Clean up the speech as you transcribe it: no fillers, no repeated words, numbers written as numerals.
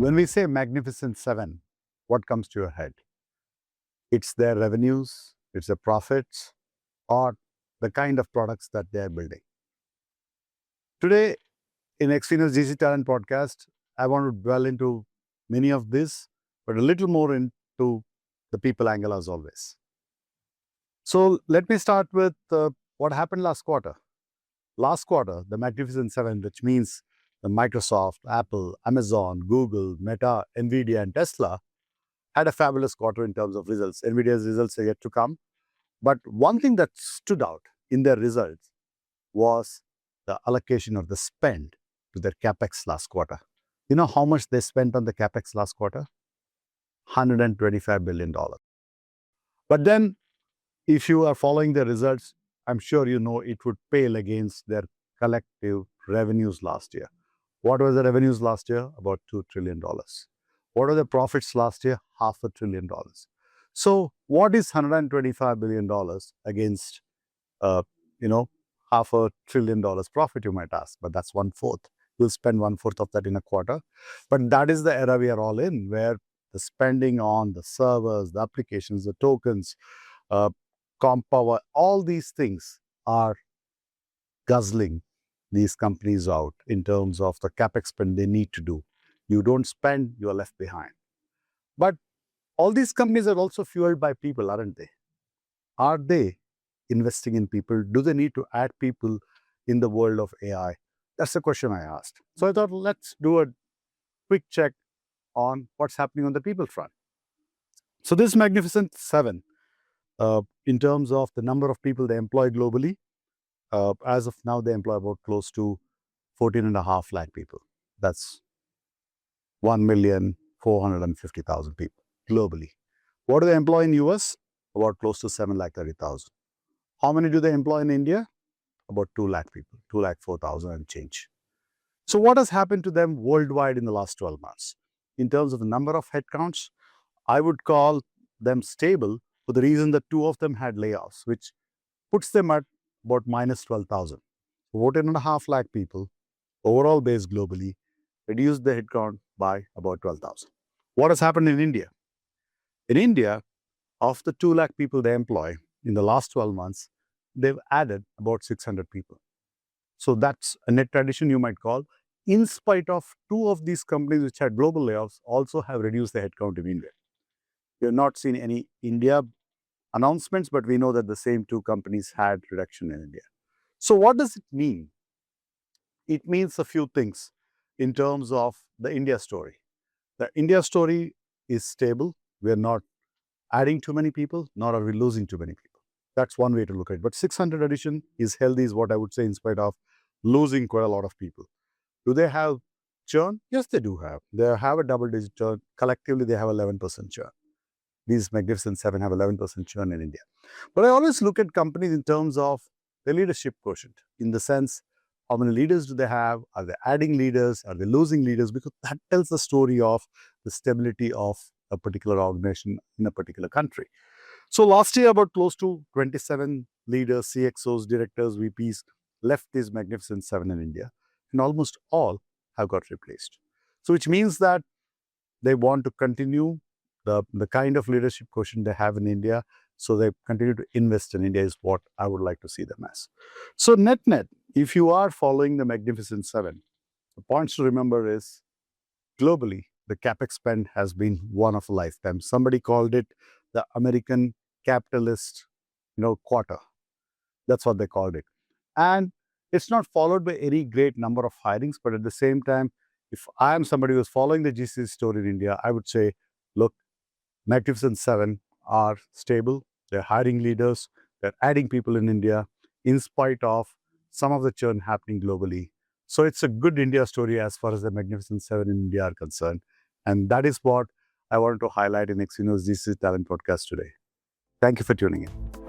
When we say Magnificent Seven, what comes to your head? It's their revenues, it's their profits, or the kind of products that they're building. Today, in Exfinous GC Talent Podcast, I want to dwell into many of this, but a little more into the people angle as always. So let me start with what happened last quarter. Last quarter, the Magnificent Seven, which means the Microsoft, Apple, Amazon, Google, Meta, Nvidia, and Tesla, had a fabulous quarter in terms of results. Nvidia's results are yet to come. But one thing that stood out in their results was the allocation of the spend to their capex last quarter. You know how much they spent on the capex last quarter? $125 billion. But then, if you are following the results, I'm sure you know it would pale against their collective revenues last year. What were the revenues last year? About $2 trillion. What are the profits last year? $500 billion. So what is $125 billion against, $500 billion profit, you might ask, but that's 1/4. You'll spend 1/4 of that in a quarter. But that is the era we are all in, where the spending on the servers, the applications, the tokens, comp power, all these things are guzzling these companies out in terms of the capex spend they need to do. You don't spend, you are left behind. But all these companies are also fueled by people, aren't they? Are they investing in people? Do they need to add people in the world of AI? That's the question I asked. So I thought, let's do a quick check on what's happening on the people front. So this Magnificent Seven, in terms of the number of people they employ globally, as of now, they employ about close to 14.5 lakh people. That's 1,450,000 people globally. What do they employ in US? About close to 7,30,000. How many do they employ in India? About 2 lakh people, 2,04,000 and change. So what has happened to them worldwide in the last 12 months? In terms of the number of headcounts, I would call them stable for the reason that 2 of them had layoffs, which puts them at about minus 12,000. 14.5 lakh people, overall base globally, reduced the headcount by about 12,000. What has happened in India? In India, of the 2 lakh people they employ, in the last 12 months, they've added about 600 people. So that's a net addition you might call, in spite of 2 of these companies which had global layoffs also have reduced the headcount in India. We have not seen any India announcements, but we know that the same 2 companies had reduction in India. So what does it mean? It means a few things in terms of the India story. The India story is stable. We are not adding too many people, nor are we losing too many people. That's one way to look at it. But 600 addition is healthy, is what I would say, in spite of losing quite a lot of people. Do they have churn? Yes, they do have. They have a double-digit churn. Collectively, they have 11% churn. These Magnificent Seven have 11% churn in India. But I always look at companies in terms of the leadership quotient, in the sense, how many leaders do they have? Are they adding leaders? Are they losing leaders? Because that tells the story of the stability of a particular organization in a particular country. So last year, about close to 27 leaders, CXOs, directors, VPs left these Magnificent Seven in India, and almost all have got replaced. So which means that they want to continue the kind of leadership quotient they have in India, so they continue to invest in India is what I would like to see them as. So net-net, if you are following the Magnificent Seven, the points to remember is, globally, the capex spend has been one of a lifetime. Somebody called it the American capitalist, quarter. That's what they called it. And it's not followed by any great number of hirings, but at the same time, if I am somebody who's following the GCC story in India, I would say, look, Magnificent Seven are stable. They're hiring leaders. They're adding people in India, in spite of some of the churn happening globally. So it's a good India story as far as the Magnificent Seven in India are concerned. And that is what I wanted to highlight in Exfinous GCC Talent Podcast today. Thank you for tuning in.